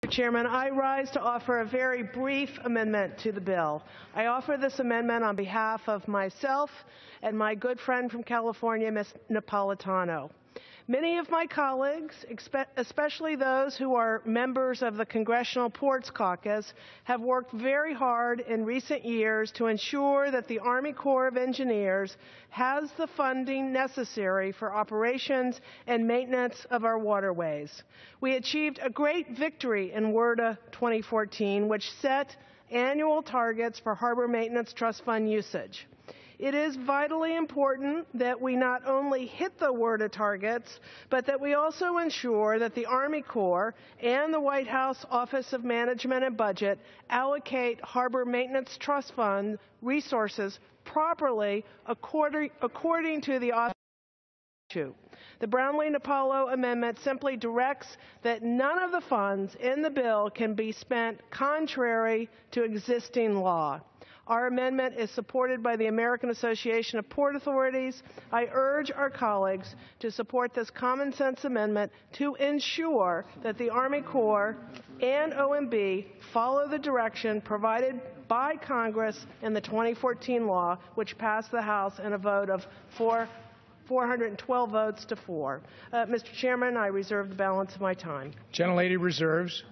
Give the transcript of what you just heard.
Chairman, I rise to offer a very brief amendment to the bill. I offer this amendment on behalf of myself and my good friend from California, Ms. Napolitano. Many of my colleagues, especially those who are members of the Congressional Ports Caucus, have worked very hard in recent years to ensure that the Army Corps of Engineers has the funding necessary for operations and maintenance of our waterways. We achieved a great victory in WRDA 2014, which set annual targets for Harbor Maintenance Trust Fund usage. It is vitally important that we not only hit the WRDA targets, but that we also ensure that the Army Corps and the White House Office of Management and Budget allocate Harbor Maintenance Trust Fund resources properly according to the office. The Brownlee-Napolo amendment simply directs that none of the funds in the bill can be spent contrary to existing law. Our amendment is supported by the American Association of Port Authorities. I urge our colleagues to support this common sense amendment to ensure that the Army Corps and OMB follow the direction provided by Congress in the 2014 law, which passed the House in a vote of 412 votes to 4. Mr. Chairman, I reserve the balance of my time. Gentlelady reserves.